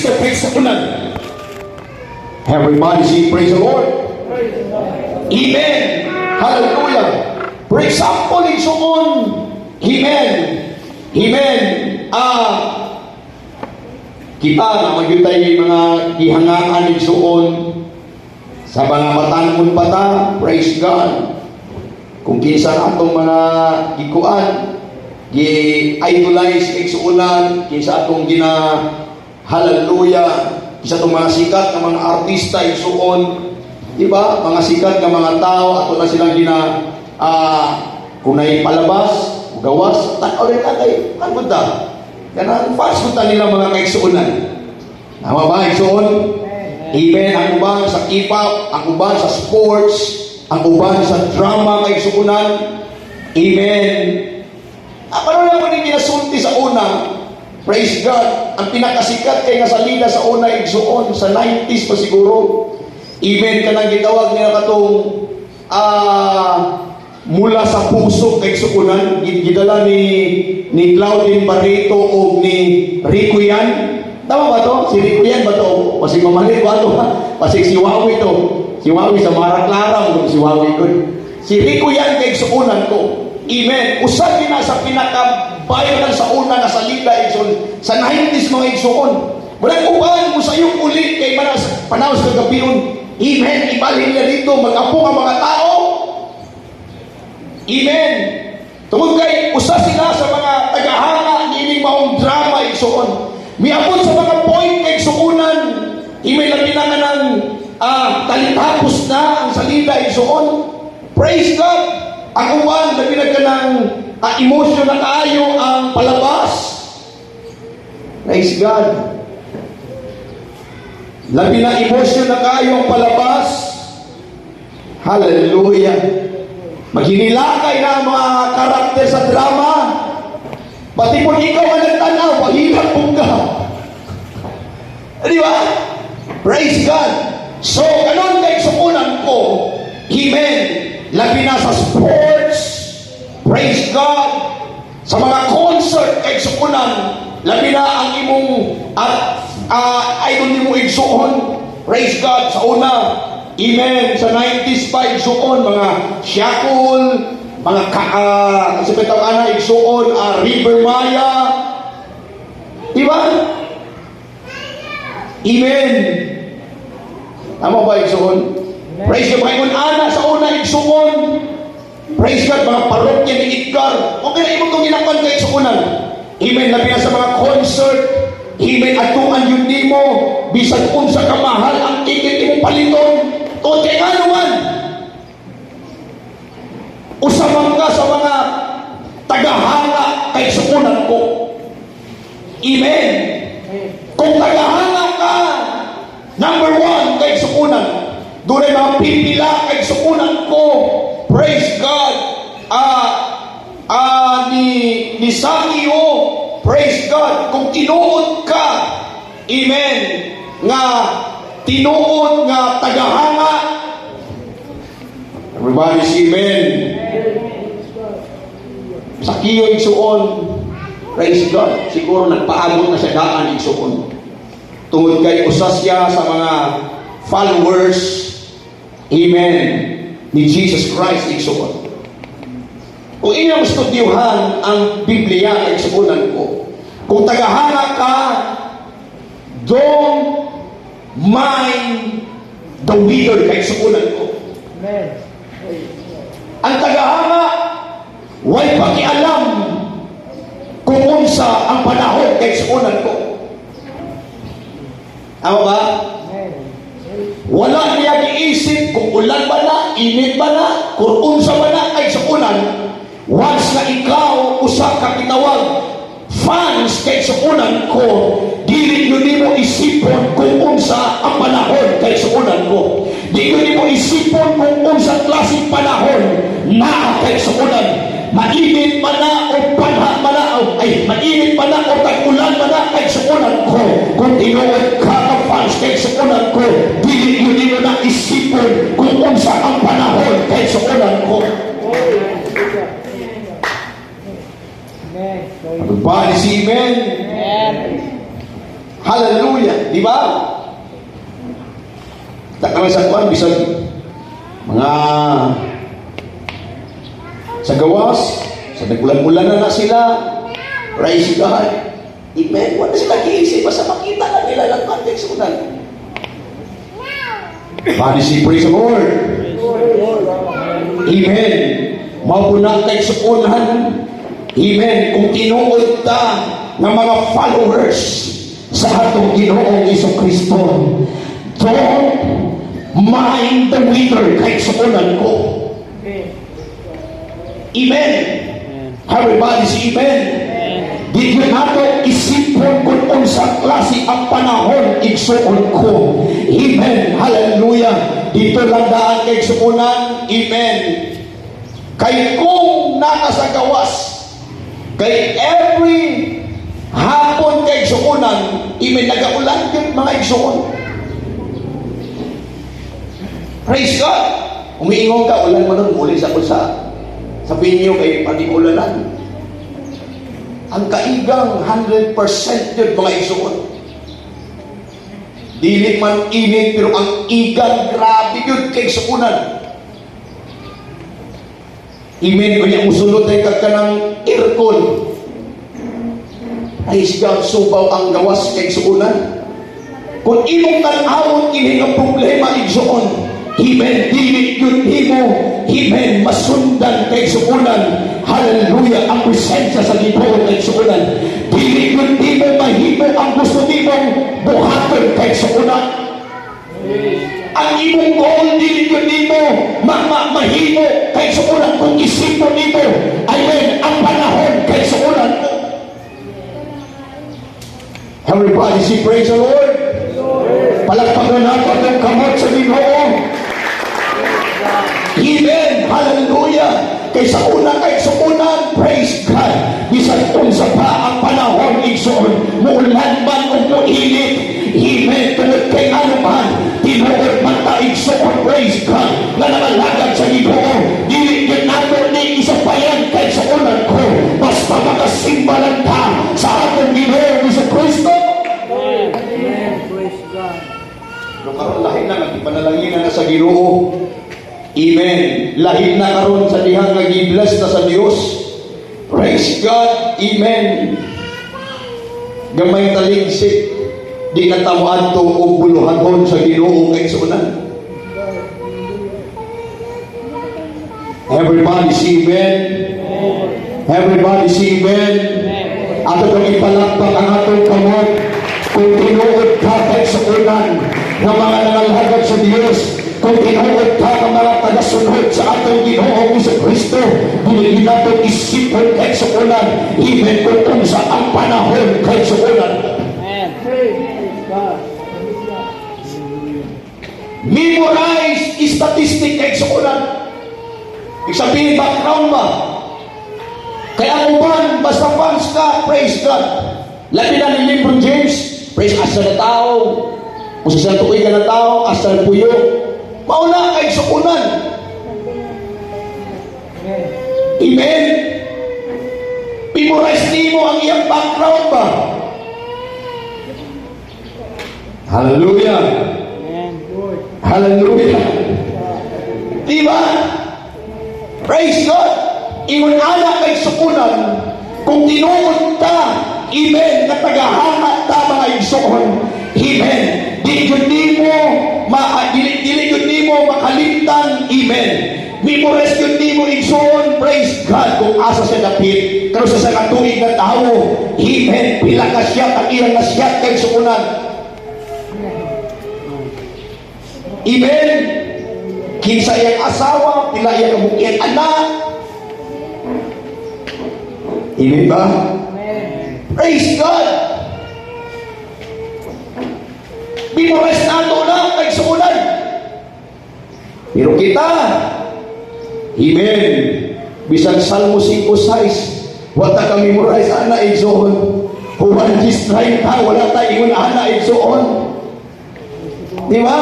Kristo kay sukunan. Everybody say praise the Lord. Amen. Hallelujah. For example, igsuon. Amen. Amen. Kita na magyutay mga gihangaan igsuon sa mga matangon pata. Praise God. Kung kinsa atong mga gikuan, gi-idolize igsuonan, kinsa atong gina hallelujah, kinsa atong mga sikat na mga artista igsuon, di ba? Mga sikat na mga tao ato na silang gina kunay palabas, gawas, tanaw rin kay ano ta? Ganang fast food nila mga kaigsuonan. Tama ba, igsuon? Amen. Ang uban sa K-pop, ang uban sa sports, ang uban sa drama kaigsuonan. Amen. Ano lang mo din ginasulti sa una? Praise God. Ang pinakasikat kay nga salida sa una igsuon sa 90s pa siguro. Amen. Kanang gitawag niya katong mula sa puso kay sukunan, gidala ni Claudine Barreto o ni Rico Yan. Tama ba to? Si Rico Yan ba to? Pasig mamalit ba to? Pasig si Wawi to. Si Wawi sa Mara Clara o si Wawi ko. Si Rico Yan kay sukunan ko. Amen. Usag na sa pinakabayan sa una na salida igsoon sa 90s mga igsoon. Walang uban mo sa iyong ulit kay manas panahon sa kagabion. Amen. Ibalhin niya dito mag-apo ang mga tao. Amen. Tungod kay usa sila sa mga tagahanga niining maong drama igsoon. Miabot sa mga point kay igsuonan. Amen. Labi na nga ng talitapos na ang salida igsoon. Praise God. Ang uwan, labi na ka ng emotion na kaayo ang palabas. Praise God. Labi na emotion na kaayo ang palabas. Hallelujah. Maghinilakay na ang mga karakter sa drama. Pati kung ikaw ang nagtanaw, mahirap kong ka. Di ba? Praise God. So, ganun kay sukunan ko. Amen. Labi na sa sports. Praise God. Sa mga concert kay sukunan. Labi na ang imong idol ni mo igsuon. Praise God. Sa una. Amen. Sa 90s pa igsuon, mga Shackle, mga kasi petang igsuon, River Maya. Diba? Amen. Tama ba igsuon? Praise God. Mga ana sa una igsuon. Praise God. Mga parokya ni Edgar. Okay na imo itong ginakpan ka igsuonan. Amen. Labi na sa mga concert. Amen. Atungan yun di mo. Bisag unsa kamahal ang ticket mo paliton. O kaya nga naman, usamang ka sa mga tagahanga kay sukunan ko. Amen. Kung tagahanga ka, number 1 kay sukunan, doon ay mga pipila kay sukunan ko. Praise God. Ni Sakio, praise God. Kung tinuod ka, amen, nga tinuod nga tagahanga. Everybody say amen. Sa kiyo igsuon, praise God, siguro nagpaabot na siya daan igsuon. Tungod kay usa siya sa mga followers, amen, ni Jesus Christ igsuon. Kung inyong studyuhan ang Biblia igsuonan ko, kung tagahanga ka, don't mind the leader kay sukunan ko. Amen. Ang tagahanga way pakialam kung unsa ang panahon kay sukunan ko. Tama ba? Wala niya giisip kung ulan ba na, init ba na, kung unsa ba na kay sukunan. Once na ikaw usa ka kitawag fans kay sukunan ko, dili yun mo isipon kung unsa ang panahon kay sukunan ko. Dili mo isipon kung unsa klaseng panahon na kay sukunan. Mainit pa na o panha pa na mainit pa na o tag-ulan pa na kay sukunan ko. Kung tinuod ka ka fans kay sukunan ko, dili yun mo na isipon kung unsa ang panahon kay sukunan ko. Everybody say amen. Amen. Hallelujah. Hallelujah. Di ba? Tak kami sa kuwan, bisag mga sa gawas, sa nagbulan-bulan na sila. Praise God. Amen. Wala sila giisip, basta makita na nila lang context unan. Praise the Lord. Amen. Maupunang tayo sa unan. Amen. Kung tinuod ta ng mga followers sa atong Ginoong Jesucristo, don't mind the winner kahit sa unan ko. Amen. Everybody say amen. Di ko nato isipon kung unsang klase ang panahon igsuon ko. Amen. Hallelujah. Dito lang daan kay igsuonan. Amen. Kay kung nakasagawas, kay every hapon kay igsuonan, amen, nagaulan din mga igsuon. Praise God. Umiingon ka, ulan mo nun, muli sa pinyo kay pati-ulanan. Ang kaigang 100% yun mga igsuon. Dili man init, pero ang igang grabe yun kay igsuonan. Amen. Kung yung musulot ay kagka ng aircon, ay siya subaw ang gawas kay igsuonan. Kung imong tanawon ini ang problema igsuon, amen, dili yun mo, amen, masundan kay igsuonan. Hallelujah. Ang presensya sa Ginoo kay igsuonan. Dili yun mo mahimo ang gusto nimong buhaton kay igsuonan. Ang imong goal dili yun mo mahimo kay igsuonan kung isipon nimo, amen, ang panahon kay igsuonan mo. Everybody say praise the Lord. Palagpagan natin ang kamot sa Ginoo. Amen. Hallelujah. Kaysa una kay suunan, praise God. Bisan unsa pa ang panahon igsoon, muulan man o muinit, amen, tungod kay ano man, tinuod man ta igsoon, praise God, nga namalagad sa Ginoo. Dili yun nato ni isa pa yan kay suunan ko, basta makasimba lang ta sa atong Ginoo Jesucristo. Amen. Praise God. Pero karon lahi na nagpanalangin na sa Ginoo. Amen. Lahit na karon sa dihang nag-i-bless na sa Dios. Praise God. Amen. Gamay taligsik, di na tamuan to o buluhanon sa Ginoo kay sunan. Everybody say amen. Everybody say amen. Ato itong ipalakpak ang atong kamot kung tinuod ka kay sunan ng mga nangalhagad sa Dios. Kung tinuod ka ng mga tagasunod sa atong Ginoong Jesucristo, dili natin isipon kay suunan, even kung unsa ang panahon kay suunan. Amen. Praise God. Memorize statistic kay suunan. Ibig sabihin, background ba? Kaya ang uban, basta fans ka, praise God. Labi na ni Lebron James, praise asa na tao, kung sa tukoy ka na tao, asa na puyo. Mauna kay suunan. Amen. Memorize nimo ang iyang background ba? Hallelujah. Hallelujah. Diba? Praise God. Ingon ana kay suunan kung tinuod ta, amen, na tagahangat ta mga igsoon, amen, dili yun nimo makalimtan, amen. Memorize yun nimo igsoon, praise God, kung asa siya dapit, pero sa katuig na tao, amen, pila ka siya, ang ilang na siya kay suunan. Amen. Kinsa iyang asawa, pila iyang kabukyan anak. Amen ba? Praise God. Memorize nato lang kay suunan. Pero kita, amen, bisag Salmo 5:6, wala ka memorize ana igsoon. Huwag distract ka, wala tayo ingon ana igsoon. Di ba?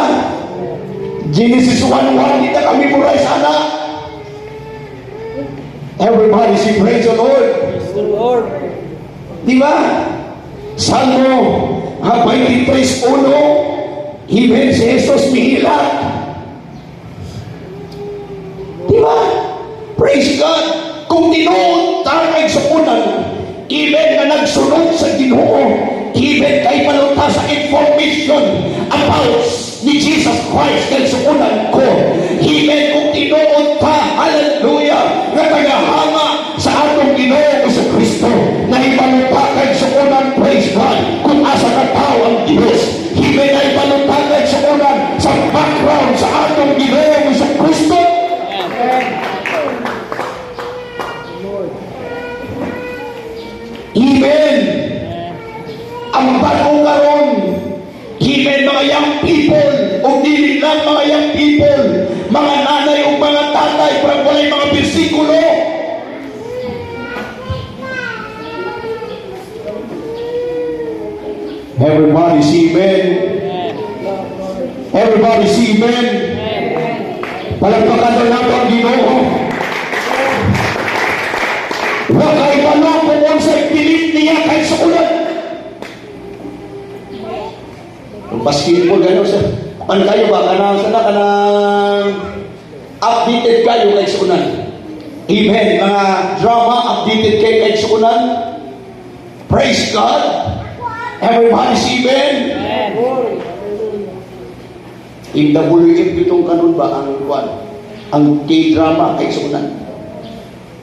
Genesis 1:1, kita ka memorize ana. Everybody say praise the Lord. Praise the Lord. Di ba? Salmo 23:1, Amen, si Jesus mihilak. Diba? Praise God. Kung tinuod tayo sa unan, Amen, na nagsunod sa Ginoo, Amen, kay paluta sa information about ni Jesus Christ kay sa unan ko. Amen, kung tinuod ta, hallelujah, nga tagahanga sa atong Ginoo sa Kristo, na ipaluta kay sa unan, praise God, kung asa ka tao ang Diyos. Amen, na ipaluta kay sa unan sa background sa atong Ginoo sa Kristo. Amen. Ang bago karon, Amen, mga young people, o dili lang mga young people, mga nanay o mga tatay, parang walay mga bersikulo. Everybody say amen. Everybody say amen. Palagpakan na nato ang Ginoo. Huwag kayo tanong kung sa pilit niya kahit sa ulan. Kung basketball gano'n sa pan kayo ba? Kanang updated kayo kahit sa ulan. Amen. Mga drama updated kayo kahit sa ulan. Praise God. Everybody say amen. In WF itong kanon ba ang K-drama kahit sa ulan.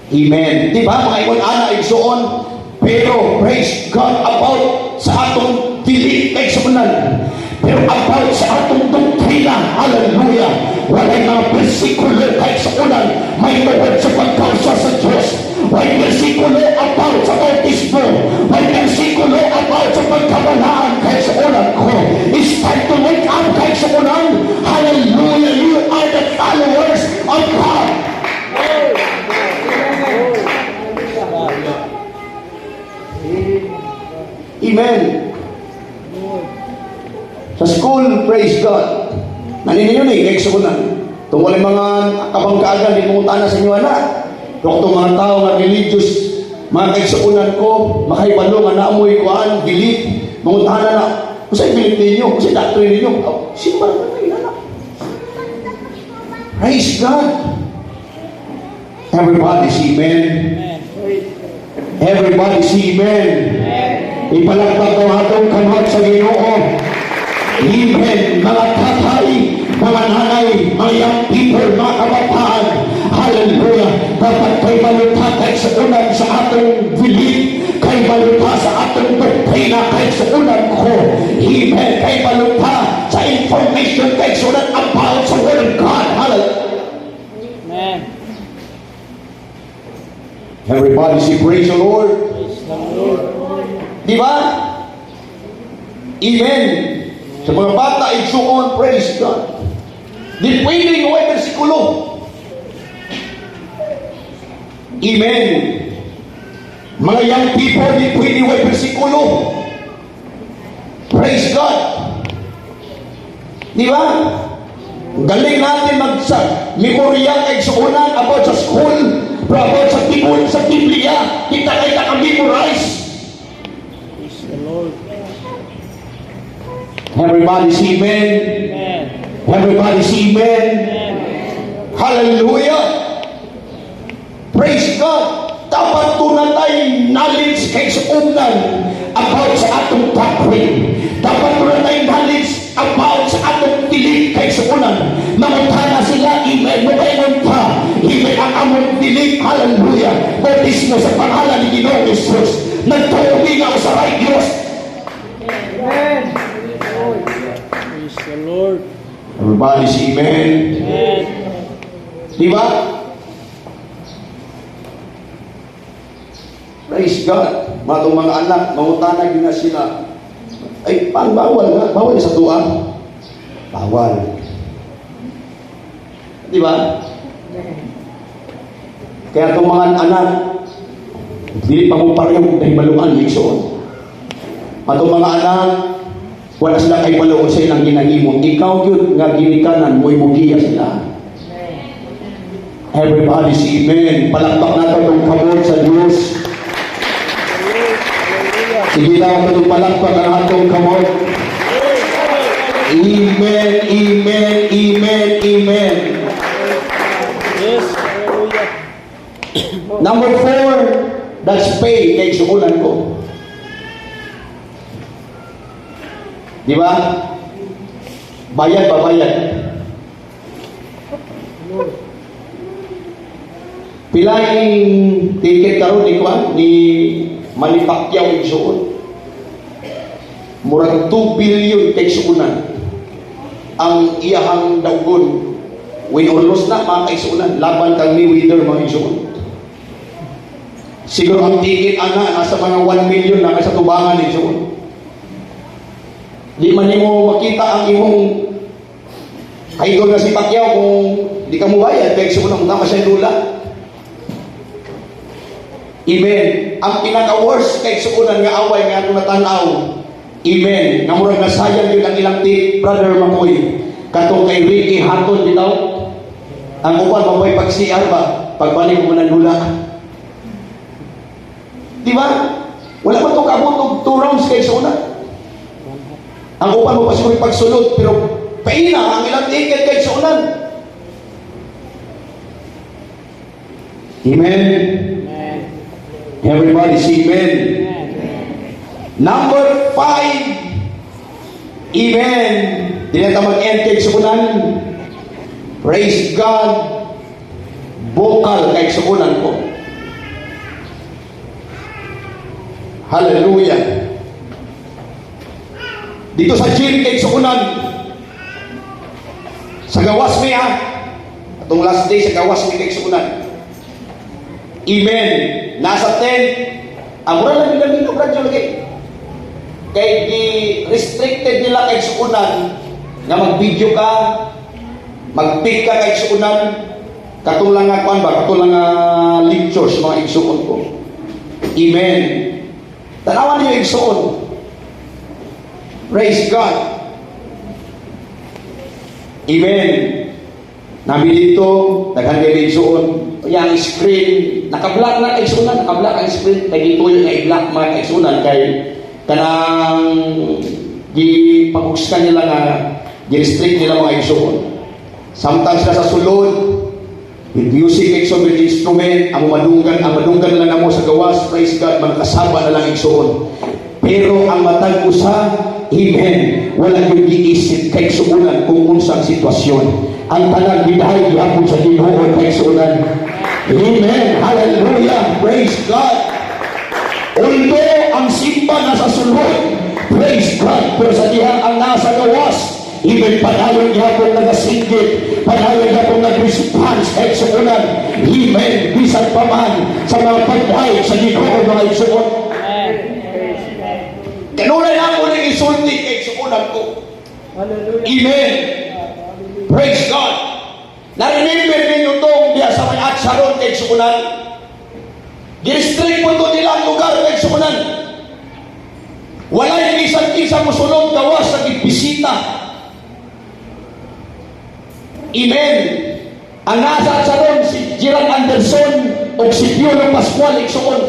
Amen. Di ba mga iwan ana igsoon, pero praise God about sa atong dili kay sunan, pero about sa atong doktrina, hallelujah, walay mga bersikulo kay sunan, may tungkol sa pagkausa sa Diyos, may bersikulo about sa autismo, may bersikulo about sa pagkabalaan kay sunan ko. It's time to wake up kay sunan, hallelujah, you are the followers of God. Amen. Sa school, praise God. Naniniyo ni, kaya sa kunan. Tungkol yung mga kabangkagan, di mo utana sa inyo anak. Kung itong mga tao nga religious, mga kaigsuunan ko, makaibalo nga naamoy ko an, belief, mga utana na, kung sa'yo belief ninyo, kung sa'yo doctrine ninyo, sino ba naman kayo anak? Praise God. Everybody say amen. Everybody say amen. Ipalagpag ang atong kamot sa Ginoo. Amen. Mga tatay, mga nanay, mga young people, mga kabataan, hallelujah, dapat kay malutatay sa unan sa atong belief, kay maluta sa atong doktrina, kay sa unan ko. Amen. Kay maluta sa information, kay sa unan about sa Word of God. Hallelujah. Amen. Everybody say praise the Lord. Di ba? Amen. Sa mga bata, igsuon, praise God. Di pwede yung ay versikulo. Amen. Mga young people, di pwede yung ay versikulo. Praise God. Di ba? Galing natin memorya kay suunan about sa school, about sa tibul, sa Biblia, kita kay memorize. Everybody say amen. Everybody say amen. Hallelujah. Praise God. Dapat tunatay knowledge kay suunan about sa atong doctrine. Dapat tunatay knowledge about sa atong tilig kay suunan. Mamutana sila, amen, mabainon pa. Amen, ang among tilig, hallelujah. Bautismo sa pangalan ni Ginoong Jesus. Nagtuugi nga sa right Diyos. Amen. Praise the Lord. Everybody say amen. Amen. Di ba? Praise God. Mga anak, mangutana yun na sila. Ay, paano bawal nga? Bawal sa tuwa? Bawal. Di ba? Kaya itong mga anak, hindi pa mo parehong dahil maluan, Nixon. Itong mga anak, wala sila kay maluon sa ilang ginahimo. Ikaw yun, nga ginikanan, mo'y mugiya sila. Everybody say amen. Palakpak natin itong kabot sa Diyos. Sige na ako palakpak ang atong kamot. Amen, amen, amen, amen. Yes, hallelujah. Number 4, that's pay. Kay sukulan ko. Di ba? Bayad ba bayad? Pilaing ticket karon ni Kwan ni Manny Pacquiao igsuon. Murag 2 billion kay sukunan ang iyahang daugon. Win or loss na mga kaisunan laban kang Mayweather mga igsuon. Siguro ang ticket ana nasa mga 1 million na sa tubangan igsuon. Di man mo makita ang imong idol na si Pacquiao kung di ka mo bayad kay igsuon ang tama siya dula. Amen. Ang pinaka-worst kay suunan nga away nga atong natanaw. Amen. Nga murag nasayang yun ang ilang tip, Brother Makoy. Katong kay Ricky Hatton bitaw. Ang uban maboy pag-CR ba? Pagbalik mo ng lula. Di ba? Wala man itong kabutog 2 rounds kay suunan. Ang uban mo pa siguro pagsunod, pero paina ang ilang ticket kay suunan. Amen. Everybody say amen. Number 5, amen. Di na ta mag-end kay sukunan. Praise God. Bukal kay sukunan ko. Hallelujah. Dito sa gym kay sukunan. Sa gawas mi ha. Atong last day sa gawas mi kay sukunan. Amen. Nasa tent. Ang mura lang nila dito, radyo lagi. Kaya restricted nila kay sukunan na mag-video ka, mag-pick ka kay sukunan, katulang nga kwan ba, katulang nga lectures mga igsuon ko. Amen. Tanawan niyo igsuon. Praise God. Amen. Nabi dito, daghan kay igsuon. Yang screen, naka-black na kaigsunan, naka-black ang screen, kaya dito yung i-black mga kaigsunan, kaya kanang pag-ugskan nila nga, i-restrict nila mga kaigsunan. Sometimes na sa sulod, with music, kaigsunan, with instrument, ang madunggan lang na mo sa gawas, praise God, manakasaba na lang kaigsunan. Pero ang matag usa, amen, wala yung giisip kaigsunan kung unsang sitwasyon. Ang tanang bidahay gihapon sa Ginoo kaigsunan. Amen. Hallelujah. Praise God. Although ang simba nasa sulod, praise God, pero sa diha ang nasa gawas, even padayon gihapon nagasinggit, padayon gihapon nag-response kaigsunan. Amen. Bisan pa man sa mga pagdahay sa Ginoo mga igsuon. Kanunay na ako ng isulti kaigsunan ko. Amen. Praise God. Na-remember ninyo itong diya sa may Atsaron kay sukunan. Girestrict po ito nila ang lugar kay sukunan. Wala yung isang-isang musulong gawas sa bisita. Amen. Ang nasa Atsaron, si Gerald Anderson o si Piolo Pascual iksuon.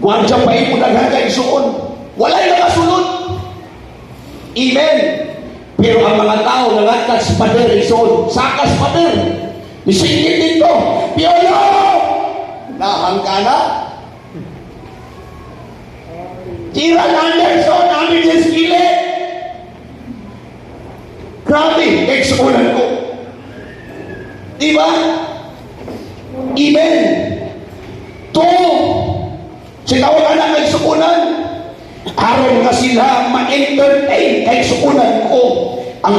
Guardia pa imo daghan kay iksuon. Wala yung nakasunod. Amen. Pero ang mga tao nangatag sa pader ison, sakas pader. Isingit dito, Piolo! Nahang ka na? Gerald Anderson, namin sa skile. Grabe, eksukunan ko. Diba? Amen. To, sitawag ka na eksukunan. Aron nga sila ma-entertain kay sukunan ko ang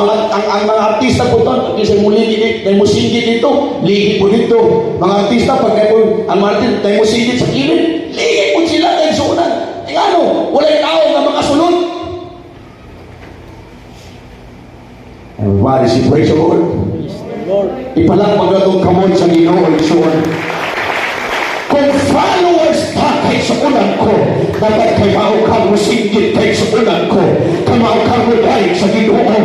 mga artista po ito, kasi muli dahil musigit dito, ligi po dito. Mga artista, pag kayo, ang mga artista, dahil musigit sa kilid, ligi po sila kay sukunan. E ano, wala yung tao na makasunod. Everybody say, praise the Lord. Ipalakpag na itong kamon sa Ginoo, igsuon. Kung followers pa kay sukunan ko, dapat kay maukang musinggit kay sukunan ko, kay maukang mudaig sa Ginoo.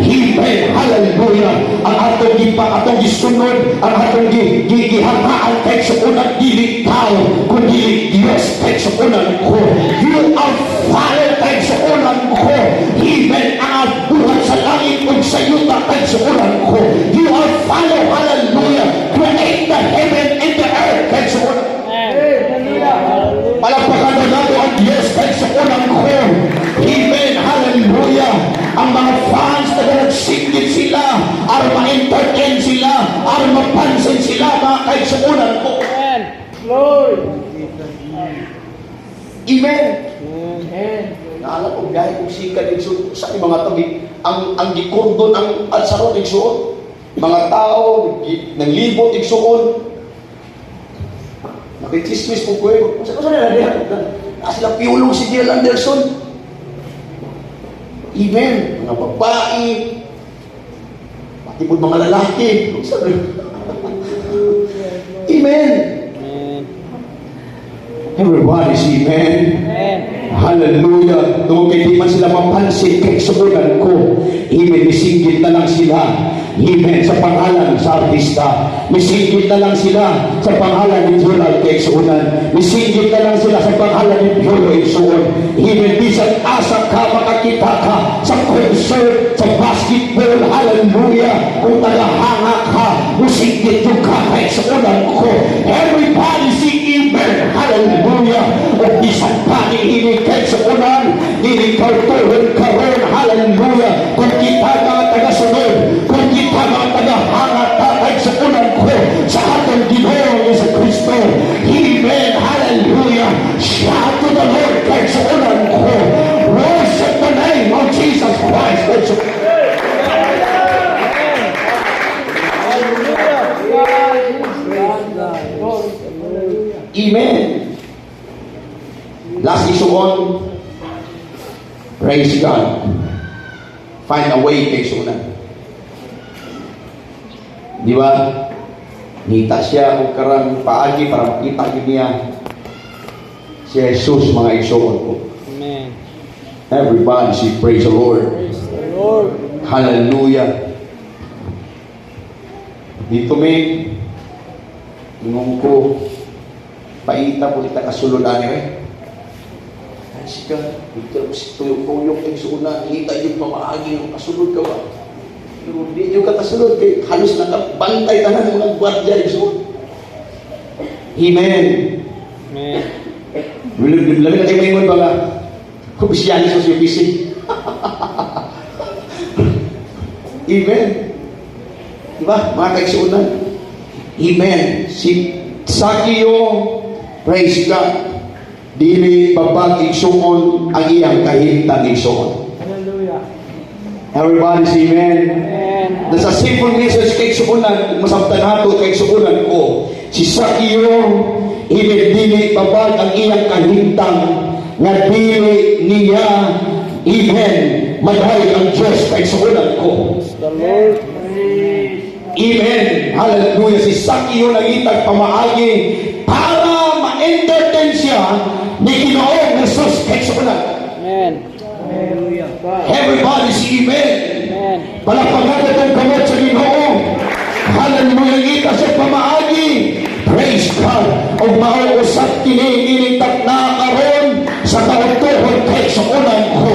Amen. Hallelujah. Ang atong gisunod, ang atong gihamaan kay sukunan, dili tao, kundi Diyos kay kaigsuunan ko. You are Father kaigsuunan ko. Amen. Ang buhat sa langit ug sa yuta kaigsuunan ko. You are Father, hallelujah. Create the heaven and the earth kaigsuunan. Palagpakan na nato ang Diyos kaigsuunan ko. Amen. Hallelujah. Ang mga fans na nagsigit sila, ar ma-entertain sila, ar mapansin sila, mga kaigsuunan ko. Lord. Amen. Naalala ko, biyahe kong sikat sa mga tabi. Ang gikordon, ang alsaron, igsuon. Mga tao, naglibot, igsuon. Nakikismis po ko eh. Saan na nila? Sila piulong si Jill Anderson. Amen. Mga babae. Pati po mga lalaki. Amen. Everybody say amen. Hallelujah. Doon kay di man sila mapansin kay subunan ko. Amen. Misingit na lang sila. Amen. Sa pangalan sa artista. Misingit na lang sila sa pangalan ni Joel kay suunan. Misingit na lang sila sa pangalan ni Piolo Isuon. Amen. Bisan asa ka makakita ka sa concert, sa basketball. Hallelujah. Kung tagahanga ka, misingit yung ka kay suunan ko. Everybody say amen. Hallelujah. O bisan pa ni ini kay suunan, ini kartuhan karon. Hallelujah. Kung kita mga taga-sunod, kung kita mga taga-hangat kay suunan ko sa atong Ginoo sa Kristo. Amen. Hallelujah. Shout to the Lord kay suunan ko. Worship the name of Jesus Christ. Kay suunan. Amen. Last issue on, praise God. Find a way kay suunan. Di ba? Nita siya o karang paagi para makita niya si Jesus mga isuon ko. Amen. Everybody say praise the Lord. Praise the Lord. Hallelujah. Dito may inong ko paita po kita kasulunan eh. Ay sika, dito si tuyok-tuyok yung suuna, hita yung pamaagi ng kasulod ka ba? Pero hindi yung katasulod kay halos nakabantay tanan ng mga gwardiya yung suuna. Amen. Amen. Labi na kayo mayon ba nga? Kubisyanis sa UPC. Amen. Diba? Mga kaigsuunan. Amen. Si Sakyo, praise God. Dili babag igsuon ang iyang kahintang igsuon. Hallelujah. Everybody say amen. Amen. That's a simple message kay igsuunan. Masabtan nato kay igsuunan ko. Si Sakyo, dili babag ang iyang kahintang nga dili niya, amen, madhay ang Diyos kay igsuunan ko. Praise the Lord. Amen. Hallelujah. Si Sakyo nagitag pamaagi para ma-entertain siya ni Ginoong Jesus kay suunan. Amen. Hallelujah. Everybody say amen. Amen. Palakpakan itong kamot sa Ginoo. Hallelujah. Kita sa pamaagi. Praise God. O mauusap kini-initak na karon sa kautuhon kay suunan ko.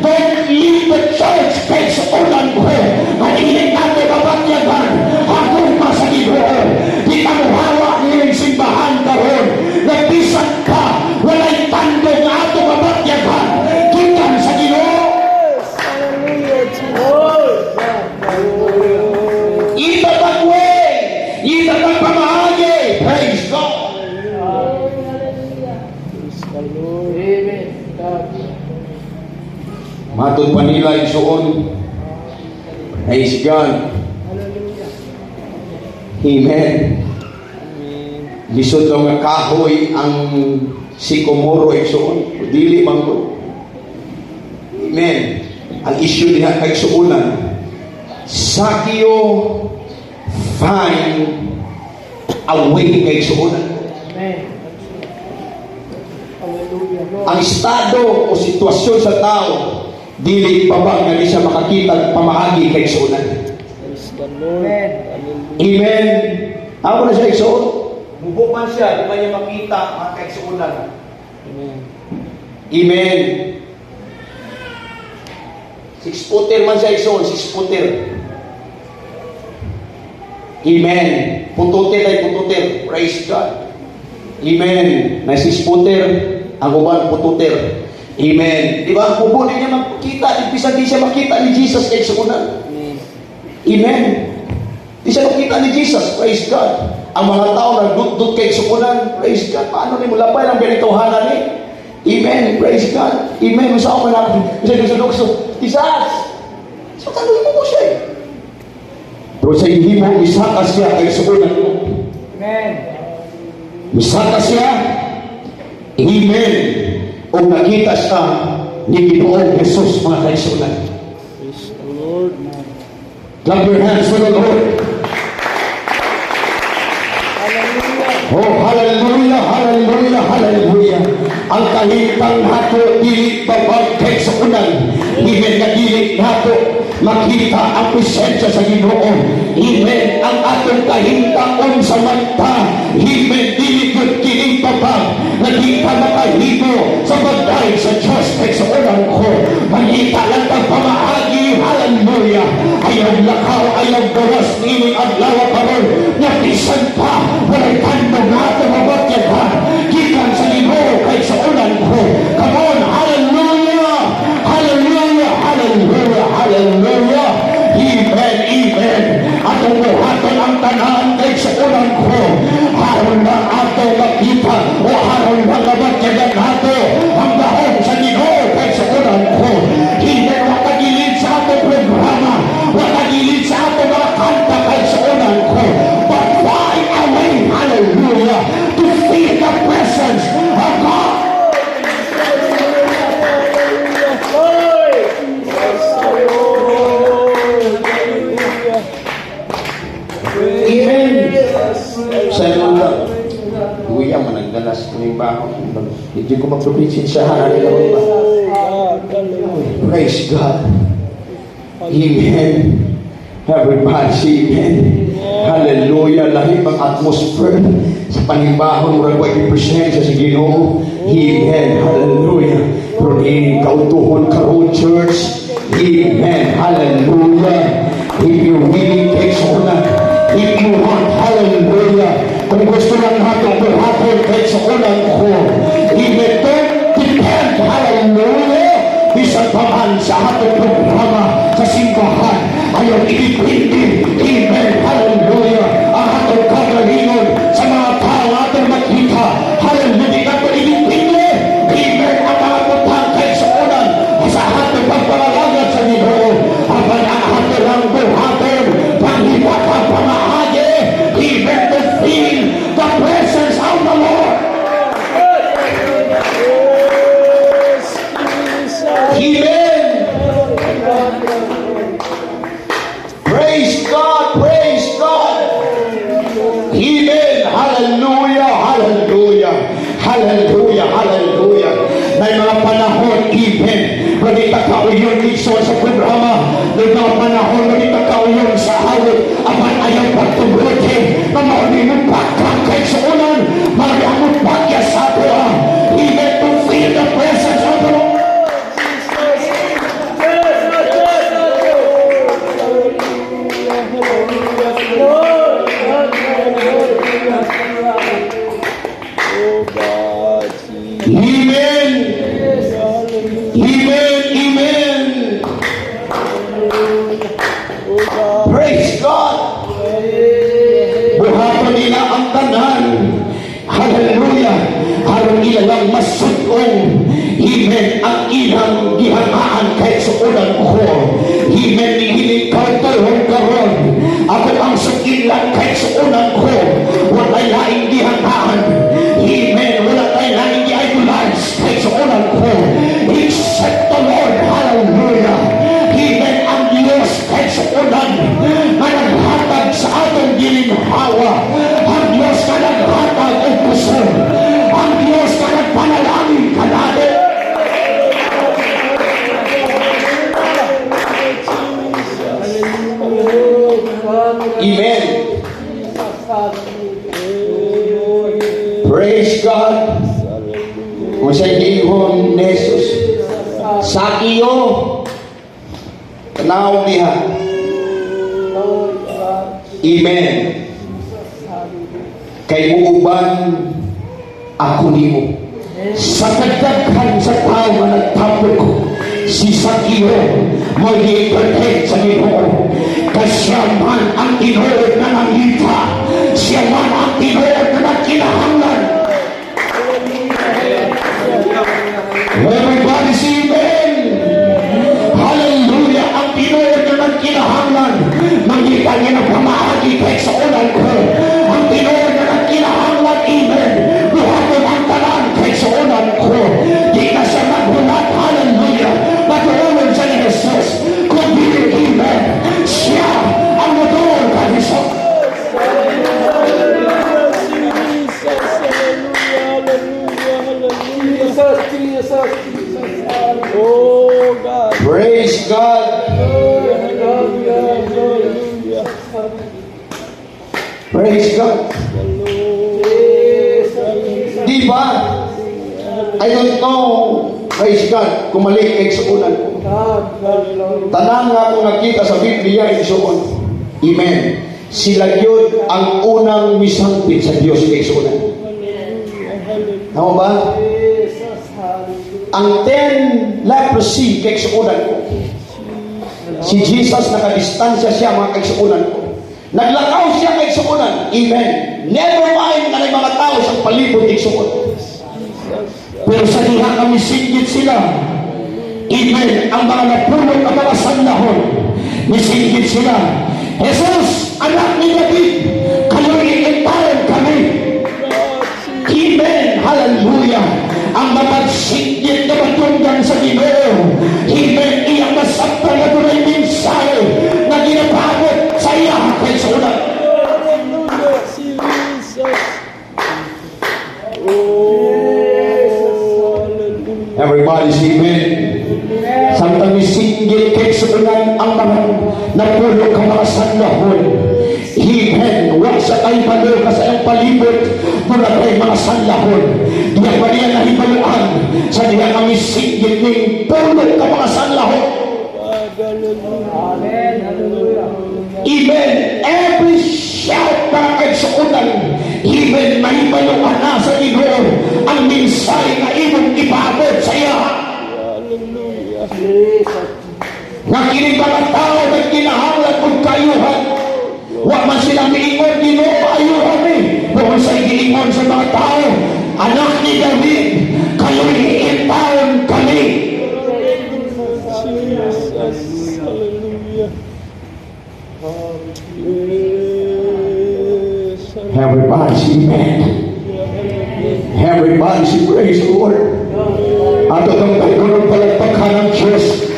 Don't leave the church kay suunan ko. Mag-inig natin kapatyagan. Akong sa Ginoo. Di ka muhawa nilang simbahan karon. Nagbisan ka. Walay tandong ato kapatyagan. Gikan sa Ginoo. Itatag way. Itatag pamahagi. Praise God. Praise the Lord. Amen. God. Matod pa nila isuon. Praise God. Amen. Amen. Lisod daw nga kahoy ang sikomoro isuon. Dili man ko. Amen. Ang issue diha kay suunan. Sakyo find a way kay suunan. Amen. Hallelujah. Lord. Ang estado o sitwasyon sa tao dili pa ba nga di siya makakita pamahagi kay suunan. Praise the Lord. Hallelujah. Amen. Ako na siya isuon. Mubo man siya, di ba niya makita mga kaigsuunan? Amen. Amen. 6-footer man siya ison, 6-footer. Amen. Pututer ay pututer. Praise God. Amen. Na 6-footer, ang uban pututer. Amen. Di ba? Hubo din niya makita. Imbisa di siya makita ni Jesus kay sa una. Amen. Amen. Di siya makita ni Jesus. Praise God. Ang mga tao nagdudod kay sukunan. Praise God. Paano ni mula pa ng binituhanan ni? Amen. Praise God. Amen. Masama man ako. Isa lukso. Jesus! So tanongin mo siya eh. Pero sa hindi mo, isaka siya kay sukunan mo. Amen. Isaka siya. Amen. O nakita siya ni Ginoong Jesus mga kaisunan. Praise the Lord. Clap your hands for the Lord. Hallelujah. Oh, hallelujah, hallelujah, hallelujah. Ang kahintang nato, dili babag kay sa unan. Amen, na dili nato makita ang presensya sa Ginoo. Amen, ang atong kahintaon sa mata. Amen, dili gud kini babag. Nakita makahimo sa bagay sa Diyos kay sa unan ko. Manita lang pagpamaagi, hallelujah. Ayaw lakaw, ayaw bawas, nining adlaw karon. Napisan pa, walay kandong nato mabatyagan. Gikan sa Ginoo kay sa unan ko. Come on, hallelujah, hallelujah, hallelujah, hallelujah. Amen, amen. Atong buhaton ang tanan kay sa unan ko. Haron lang ato makita o haron lang mabatyagan nato ang dahon sa Ginoo kay sa unan ko. Hindi makagilid sa atong programa, makagilid sa atong mga kanta kay sa unan ko. But fly away, hallelujah, to feel the presence of God. Amen. Sa lula, kuya managdalas ko yung baho. Hindi ko magpapitsin sa hari na ba? Praise God. Amen. Everybody say amen. Hallelujah. Lahit ang atmosphere sa panibahon murag wa i-presensya sa Ginoo. Amen. Hallelujah. Pero ini kautuhon karon church. Amen. Hallelujah. If you really take una, if you want, hallelujah. Kung gusto lang natin berhapon kahit sa unang ko, even don't depend, hallelujah. Bisan pa man sa ating programa sa simbahan, ayaw ibigpindi, amen, hallelujah. Ang atong kagalingon sa mga tao atong makita, hallelujah. Di nato ibigpindi, amen, ang mga putang kahit sa unang sa atong pagpalalagat sa Ginoo. Apan ang ato lang berhapon, panghita ka pamahagi, even to feel the presence of the Lord. Amen. Praise God, praise God. Amen. Hallelujah, hallelujah, hallelujah, hallelujah. May mga panahon, amen. Magita kauyon iso sa programa. May mga panahon, magita kauyon sa awit. Apan ayaw pagtubutin na maunimong pagkakay sa unan. Mariamot bagya sa ato. Amen. To feel the presence of the Lord. Amen. Amen. Amen. Praise God. Buhaton nila ang tanan. Hallelujah. Aron nila lang masugong. Amen. Ang ilang gihangaan kahit sa ulan ko. Amen. Nihiling kartahon karon. Ako ang sugilan kahit sa ulan ko. Walay laing gihangaan. Amen. Wala tayo laing gi-idolize kahit sa ulan ko. Except the Lord. Hallelujah. Amen. Ang Diyos kahit sa ulan na naghatag sa atong gilinhawa. Ang Diyos na naghatag o puso. Ang Diyos na nagpanalangin ka natin. Amen. Sakyo, tanaw diha. Amen. Kay uuban ako nimo. Sa kadaghan sa tao na nagtapok, si Sakyo mag-i-entertain sa Ginoo. Kasya man ang tinuod na nangita, siya man ang tinuod na nagkinahanglan. Everybody say amen. Hallelujah. Ang tinuod na nagkinahanglan, mangita niya ng pamahagi kahit sa ulan ko. Ang tinuod na nagkinahanglan, amen. Buhaton ang talan kahit sa ulan ko. Di na siya magbulat, hallelujah. Patuloy sa ni Jesus, kung di amen, siya ang motor kaniso. Oh God. Praise God. Praise God. Di ba? I don't know. Praise God. Kumalik kay sa ulan ko. Tanang nga kung nakita sa Biblia, isuon. Amen. Sila yun ang unang misangpit sa Diyos kay sa ulan. Tama ba? Ang 10 leprosy kay sa ulan ko. Si Jesus nakadistansya siya mga kaigsuunan ko. Naglakaw siya kaigsuunan. Amen. Never mind na may mga tao sa palibot kaigsuun. Pero sa diha kami singgit sila. Amen. Ang mga napulong ang mga sandahon. Misinggit sila. Jesus, anak ni David, kayo'y iintayan kami. Amen. Hallelujah. Ang mapagsinggit na matunggan sa Ginoo. Amen. Iyang nasaktan na tunay minsahe na ginapagod sa iya kay sa ulan. Everybody say amen. Samtang misinggit kay sa ulan ang mga napulong ka mga sandahon. Amen. Huwag sa kayo palo ka sa iyong palibot mula kayo mga sandahon. Diyan pa niya nahibaluan sa diyan kami singgit ng pulong ka mga sandahon. Amen. Hallelujah. Amen. Every shout na kayo sa ulan, amen, mahibaluan na sa Ginoo ang minsay na imong ipabot sa iya. Nakinig mga tao na kinahanglan kung kayuhan. Huwag man silang miingon, Ginoo, ayuhan eh. Huwag sa iingon sa mga tao, anak ni David, kayo'y iintayan kami. Everybody say amen. Everybody say praise the Lord. Ato kang pagkulong palagpagkan ng Diyos.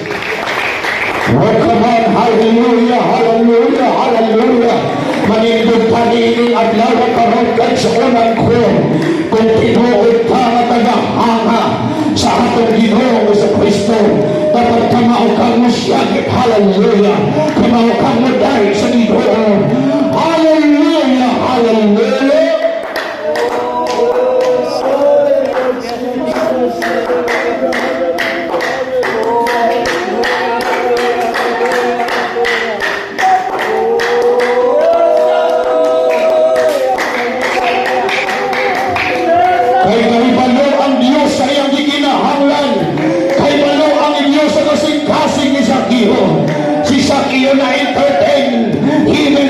Welcome on, hallelujah, hallelujah, hallelujah. Manindog paninin at lawa karongkat sa unang ko. Kung tinuod ka matagahanga sa atong Ginoo sa Kristo, dapat kamao kang musyagit, hallelujah. Kamao kang maday sa Ginoo. Hallelujah, hallelujah. Kay kahibalo ang Diyos sa iyang gikinahanglan. Kahibalo ang Diyos sa kasing-kasing ni Sakyo. Si Sakyo na entertain. Amen.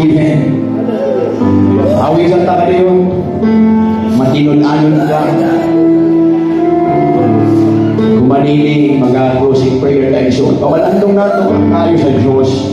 Amen. Awit sa tayo, matinun-anon ka. Kumanili, mga closing prayer tayo. So, pawalandong nato kayo sa Diyos.